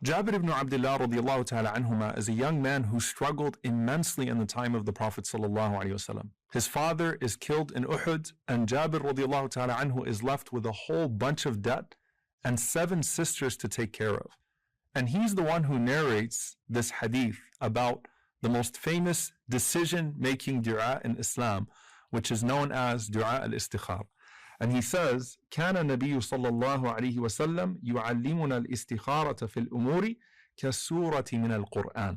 Jabir ibn Abdillah radiallahu ta'ala anhuma is a young man who struggled immensely in the time of the Prophet sallallahu alaihi wasallam. His father is killed in Uhud, and Jabir radiallahu ta'ala anhu is left with a whole bunch of debt and 7 sisters to take care of. And he's the one who narrates this hadith about the most famous decision-making dua in Islam, which is known as dua al-Istikhara. And he says, كان النبي صلى الله عليه وسلم يعلمنا الاستخارة في الأمور كالسورة من القرآن.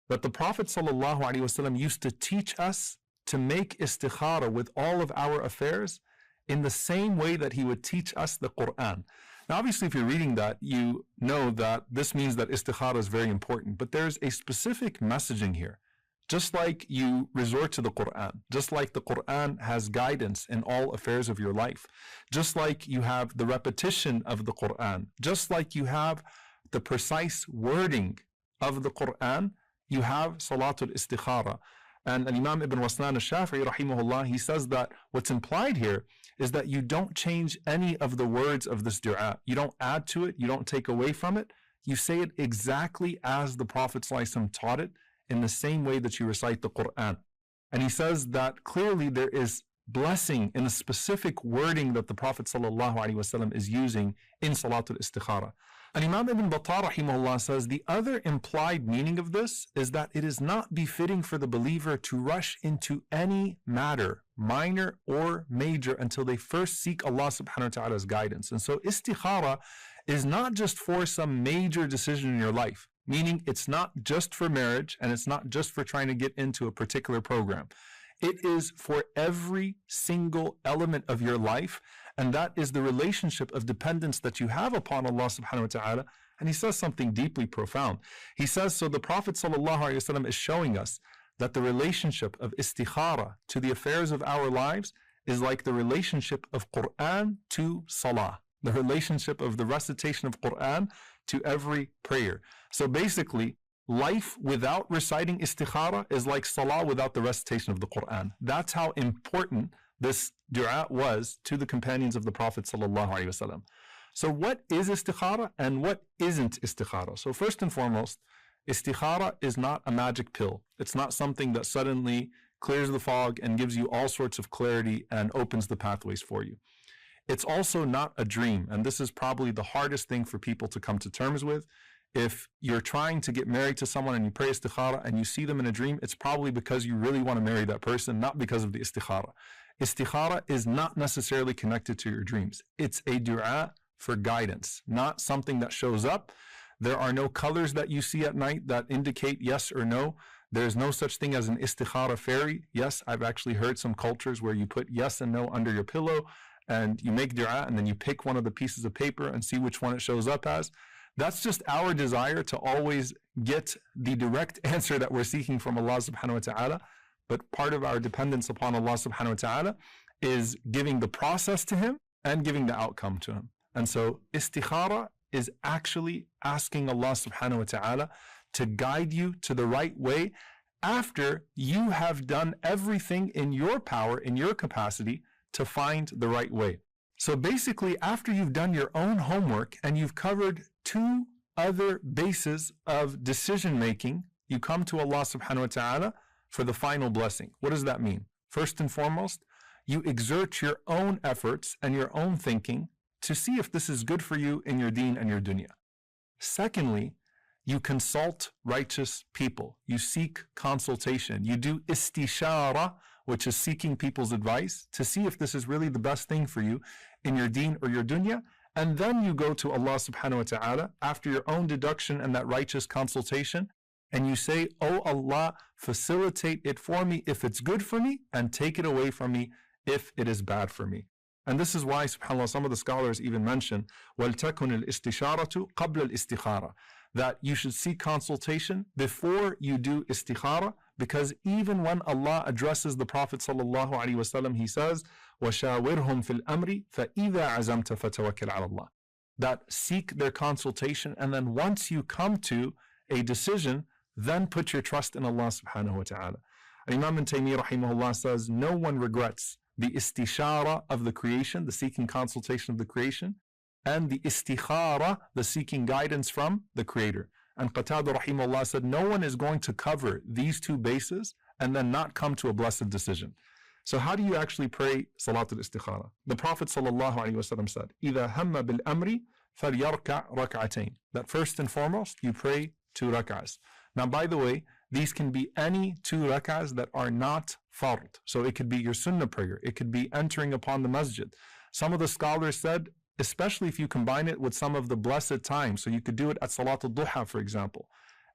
That the Prophet صلى الله عليه وسلم used to teach us to make istikhara with all of our affairs in the same way that he would teach us the Qur'an. Now obviously if you're reading that, you know that this means that istikhara is very important, but there's a specific messaging here. Just like you resort to the Qur'an, just like the Qur'an has guidance in all affairs of your life, just like you have the repetition of the Qur'an, just like you have the precise wording of the Qur'an, you have Salatul Istikhara. And Imam Ibn Waslan al-Shafi'i rahimahullah, he says that what's implied here is that you don't change any of the words of this dua. You don't add to it, you don't take away from it. You say it exactly as the Prophet ﷺ taught it, in the same way that you recite the Qur'an. And he says that clearly there is blessing in the specific wording that the Prophet ﷺ is using in Salatul Istikhara. And Imam Ibn Battah rahimahullah says the other implied meaning of this is that it is not befitting for the believer to rush into any matter, minor or major, until they first seek Allah subhanahu wa ta'ala's guidance. And so istikhara is not just for some major decision in your life, meaning it's not just for marriage and it's not just for trying to get into a particular program. It is for every single element of your life, and that is the relationship of dependence that you have upon Allah subhanahu wa ta'ala. And he says something deeply profound. He says, so the Prophet sallallahu alaihi wasallam is showing us that the relationship of istikhara to the affairs of our lives is like the relationship of Qur'an to salah, the relationship of the recitation of Qur'an to every prayer. So basically, life without reciting istikhara is like salah without the recitation of the Qur'an. That's how important this dua was to the companions of the Prophet sallallahu alaihi wasallam. So what is istikhara and what isn't istikhara? So first and foremost, istikhara is not a magic pill. It's not something that suddenly clears the fog and gives you all sorts of clarity and opens the pathways for you. It's also not a dream, and this is probably the hardest thing for people to come to terms with. If you're trying to get married to someone and you pray istikhara and you see them in a dream, it's probably because you really want to marry that person, not because of the istikhara. Istikhara is not necessarily connected to your dreams. It's a dua for guidance, not something that shows up. There are no colors that you see at night that indicate yes or no. There's no such thing as an istikhara fairy. Yes, I've actually heard some cultures where you put yes and no under your pillow and you make dua and then you pick one of the pieces of paper and see which one it shows up as. That's just our desire to always get the direct answer that we're seeking from Allah subhanahu wa ta'ala. But part of our dependence upon Allah subhanahu wa ta'ala is giving the process to Him and giving the outcome to Him. And so istikhara is actually asking Allah subhanahu wa ta'ala to guide you to the right way after you have done everything in your power, in your capacity to find the right way. So basically, after you've done your own homework and you've covered 2 other bases of decision making, you come to Allah subhanahu wa ta'ala for the final blessing. What does that mean? First and foremost, you exert your own efforts and your own thinking to see if this is good for you in your deen and your dunya. Secondly, you consult righteous people. You seek consultation. You do istishara, which is seeking people's advice to see if this is really the best thing for you in your deen or your dunya. And then you go to Allah subhanahu wa ta'ala after your own deduction and that righteous consultation, and you say, oh Allah, facilitate it for me if it's good for me, and take it away from me if it is bad for me. And this is why, subhanAllah, some of the scholars even mention, وَلْتَكُنِ الْإِسْتِشَارَةُ قَبْلَ الْإِسْتِخَارَةِ, that you should seek consultation before you do istikhara, because even when Allah addresses the Prophet sallallahu alaihi wasallam, He says, وَشَاوِرْهُمْ فِي الْأَمْرِ فَإِذَا عَزَمْتَ فَتَوَكِّلْ عَلَى اللَّهِ, that seek their consultation, and then once you come to a decision, then put your trust in Allah subhanahu wa ta'ala. Imam Ibn Taymiyyah rahimahullah says, no one regrets the istishara of the creation, the seeking consultation of the creation, and the istikhara, the seeking guidance from the Creator. And Qatada rahimahullah said, no one is going to cover these two bases and then not come to a blessed decision. So how do you actually pray Salat al-Istikhara? The Prophet sallallahu alaihi wasallam said, إِذَا هَمَّ بِالْأَمْرِ فَلْيَرْكَعْ رَكْعَتَيْنِ. That first and foremost, you pray 2 rak'ahs. Now, by the way, these can be any 2 rak'ahs that are not fard. So it could be your sunnah prayer. It could be entering upon the masjid. Some of the scholars said, especially if you combine it with some of the blessed times. So you could do it at Salat al-Duha, for example.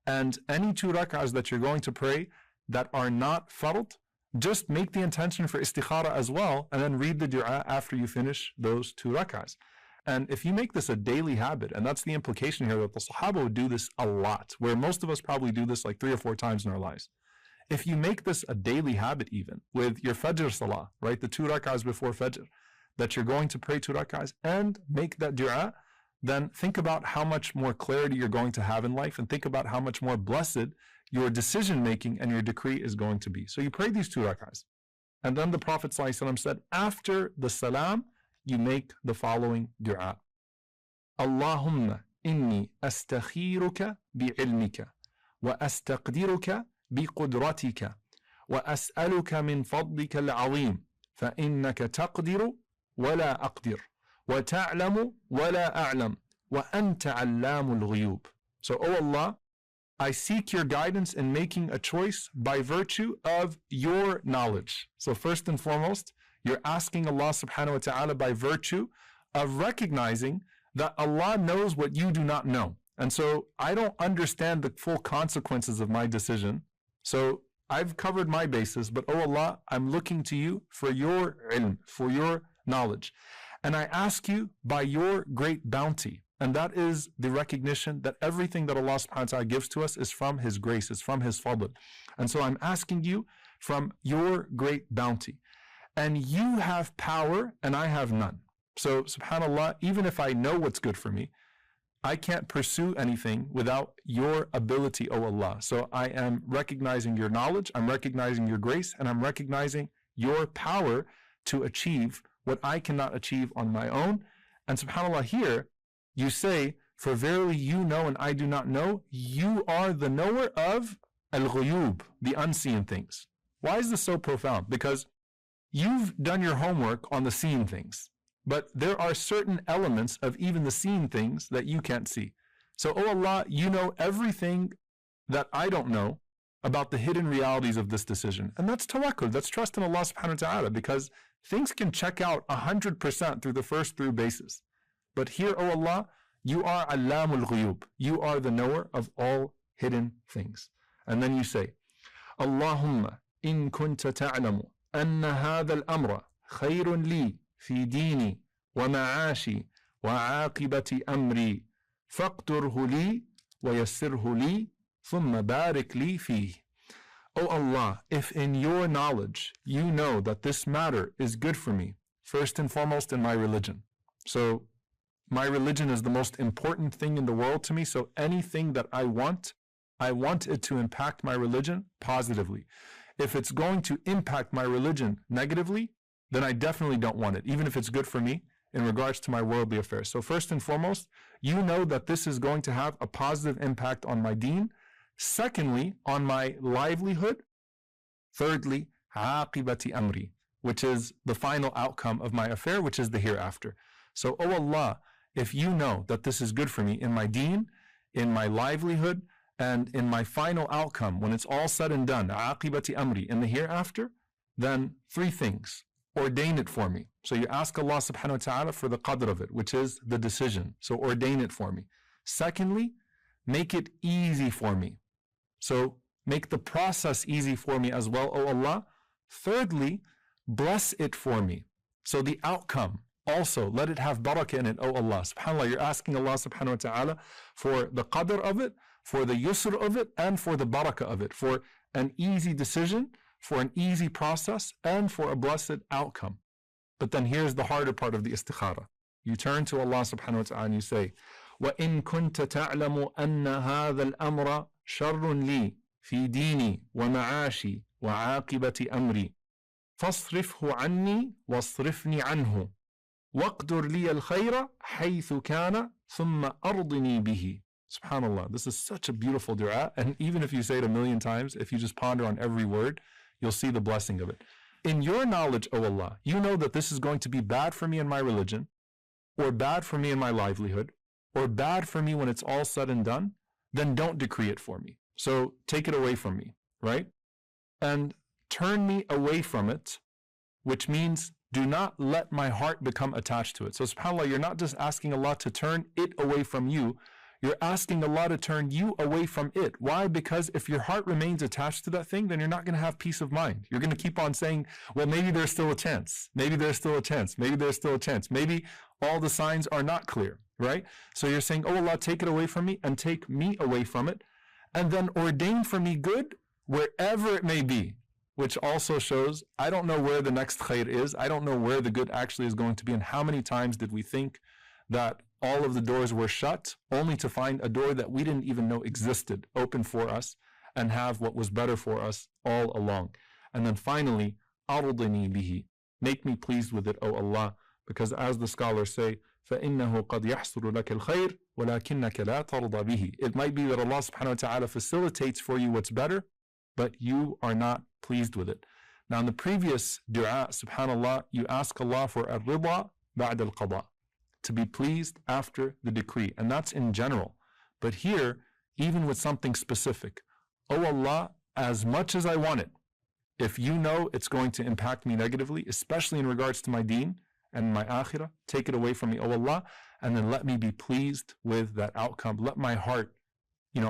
And any 2 rak'ahs that you're going to pray that are not fard, just make the intention for istikhara as well, and then read the dua after you finish those 2 rak'ahs. And if you make this a daily habit, and that's the implication here, that the Sahaba would do this a lot, where most of us probably do this like 3 or 4 times in our lives. If you make this a daily habit, even with your Fajr Salah, right, the 2 rak'ahs before Fajr, that you're going to pray 2 rak'ahs and make that dua, then think about how much more clarity you're going to have in life, and think about how much more blessed your decision making and your decree is going to be. So you pray these 2 rak'ahs. And then the Prophet ﷺ said, after the salam, you make the following dua. Allahumma inni astakhiruka bi'ilmika wa astaqdiruka biqudratika wa as'aluka min fadlika al-azim fa innaka taqdiru wa la aqdir wa ta'lamu wa la a'lam wa anta 'allamul ghuyub. So, O Allah, I seek your guidance in making a choice by virtue of your knowledge. So first and foremost, you're asking Allah subhanahu wa ta'ala by virtue of recognizing that Allah knows what you do not know. And so I don't understand the full consequences of my decision. So I've covered my bases, but oh Allah, I'm looking to you for your ilm, for your knowledge. And I ask you by your great bounty. And that is the recognition that everything that Allah subhanahu wa ta'ala gives to us is from His grace, is from His fadl. And so I'm asking you from your great bounty. And you have power and I have none. So subhanAllah, even if I know what's good for me, I can't pursue anything without your ability, O Allah. So I am recognizing your knowledge, I'm recognizing your grace, and I'm recognizing your power to achieve what I cannot achieve on my own. And subhanAllah, here you say, for verily you know and I do not know, you are the knower of al-ghuyub, the unseen things. Why is this so profound? Because you've done your homework on the seen things, but there are certain elements of even the seen things that you can't see. So, oh Allah, you know everything that I don't know about the hidden realities of this decision. And that's tawakkul, that's trust in Allah subhanahu wa ta'ala, because things can check out 100% through the first 3 bases. But here, oh Allah, you are Allamul Ghuyub. You are the knower of all hidden things. And then you say, Allahumma in kunta ta'lamu anna hadha al-amra khayrun li fi dini wa ma'ashi wa aqibati amri faqdurhu li wa yassirhu li thumma barik li fihi. O Allah, if in your knowledge you know that this matter is good for me, first and foremost in my religion. So my religion is the most important thing in the world to me. So anything that I want it to impact my religion positively. If it's going to impact my religion negatively, then I definitely don't want it, even if it's good for me in regards to my worldly affairs. So first and foremost, you know that this is going to have a positive impact on my deen. Secondly, on my livelihood. Thirdly, aqibati amri, which is the final outcome of my affair, which is the hereafter. So, oh Allah, if you know that this is good for me in my deen, in my livelihood, and in my final outcome, when it's all said and done, aqibati amri, in the hereafter, then 3 things. Ordain it for me. So you ask Allah subhanahu wa ta'ala for the qadr of it, which is the decision. So ordain it for me. Secondly, make it easy for me. So make the process easy for me as well, O Allah. Thirdly, bless it for me. So the outcome, also, let it have barakah in it, O Allah. SubhanAllah, you're asking Allah subhanahu wa ta'ala for the qadr of it, for the yusr of it, and for the barakah of it, for an easy decision, for an easy process, and for a blessed outcome. But then here's the harder part of the istikhara. You turn to Allah subhanahu wa ta'ala and you say, وَإِن كُنْتَ تَعْلَمُ أَنَّ هَذَا الْأَمْرَ شَرٌّ لِي فِي دِينِي وَمَعَاشِي وَعَاقِبَةِ أَمْرِي فَاصْرِفْهُ عَنِّي وَاصْرِفْنِي عَنْهُ وَاقْدُرْ لِيَ الْخَيْرَ حَيْثُ كَانَ ثُمَّ أَرْضِنِي بِهِ. SubhanAllah, this is such a beautiful dua, and even if you say it 1,000,000 times, if you just ponder on every word, you'll see the blessing of it. In your knowledge, O Allah, you know that this is going to be bad for me in my religion, or bad for me in my livelihood, or bad for me when it's all said and done, then don't decree it for me. So take it away from me, right? And turn me away from it, which means do not let my heart become attached to it. So subhanAllah, you're not just asking Allah to turn it away from you, you're asking Allah to turn you away from it. Why? Because if your heart remains attached to that thing, then you're not going to have peace of mind. You're going to keep on saying, well, maybe there's still a chance. Maybe there's still a chance. Maybe there's still a chance. Maybe all the signs are not clear, right? So you're saying, oh Allah, take it away from me and take me away from it. And then ordain for me good wherever it may be, which also shows, I don't know where the next khair is. I don't know where the good actually is going to be. And how many times did we think that all of the doors were shut, only to find a door that we didn't even know existed open for us and have what was better for us all along. And then finally, أَرْضِنِي بِهِ, make me pleased with it, O Allah, because as the scholars say, فَإِنَّهُ قَدْ يَحْصُلُ لَكَ الْخَيْرِ وَلَكِنَّكَ لَا تَرْضَى بِهِ. It might be that Allah subhanahu wa ta'ala facilitates for you what's better, but you are not pleased with it. Now in the previous dua, subhanAllah, you ask Allah for al-rida ba'd al-qada, to be pleased after the decree, and that's in general. But here, even with something specific, oh Allah, as much as I want it, if you know it's going to impact me negatively, especially in regards to my deen and my akhirah, take it away from me, oh Allah, and then let me be pleased with that outcome. Let my heart,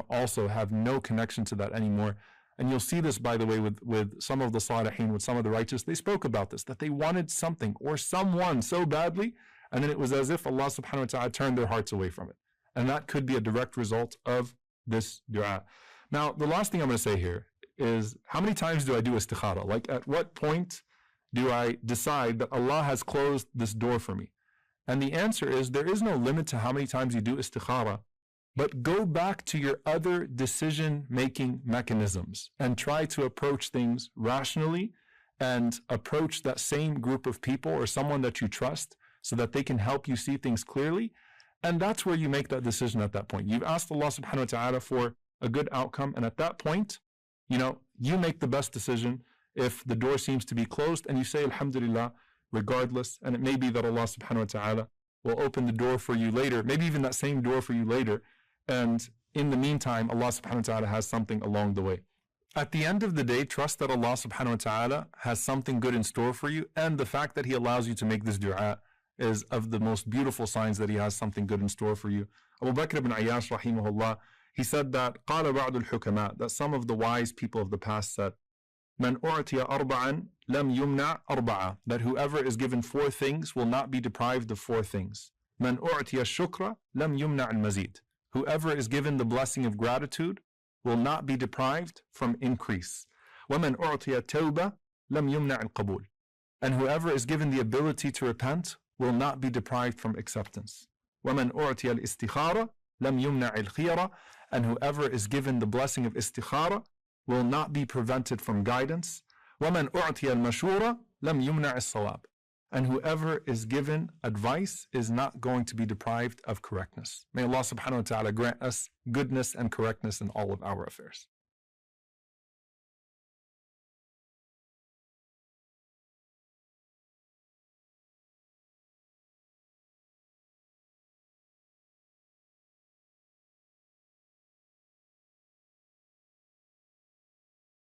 also have no connection to that anymore. And you'll see this, by the way, with some of the salihin, with some of the righteous, they spoke about this, that they wanted something or someone so badly, and then it was as if Allah subhanahu wa ta'ala turned their hearts away from it. And that could be a direct result of this dua. Now, the last thing I'm going to say here is, how many times do I do istikhara? Like, at what point do I decide that Allah has closed this door for me? And the answer is, there is no limit to how many times you do istikhara, but go back to your other decision-making mechanisms and try to approach things rationally and approach that same group of people or someone that you trust so that they can help you see things clearly. And that's where you make that decision at that point. You've asked Allah subhanahu wa ta'ala for a good outcome, and at that point, you make the best decision if the door seems to be closed, and you say alhamdulillah regardless. And it may be that Allah subhanahu wa ta'ala will open the door for you later, maybe even that same door for you later, and in the meantime Allah subhanahu wa ta'ala has something along the way. At the end of the day, trust that Allah subhanahu wa ta'ala has something good in store for you, and the fact that He allows you to make this dua is of the most beautiful signs that He has something good in store for you. Abu Bakr ibn Ayyash rahimahullah, he said that قال بعض الحكماء, that some of the wise people of the past said, من أعطي أربعا لم يمنع أربعة, that whoever is given 4 things will not be deprived of 4 things. من أعطي الشكر لم يمنع المزيد, whoever is given the blessing of gratitude will not be deprived from increase. ومن أعطي التوبة لم يمنع القبول, and whoever is given the ability to repent will not be deprived from acceptance. وَمَنْ أُعْتِيَ الْإِسْتِخَارَ لَمْ يُمْنَعِ الْخِيَرَةِ, and whoever is given the blessing of istikhara will not be prevented from guidance. وَمَنْ أُعْتِيَ الْمَشُورَ لَمْ يُمْنَعِ الصَّوَابِ, and whoever is given advice is not going to be deprived of correctness. May Allah subhanahu wa ta'ala grant us goodness and correctness in all of our affairs.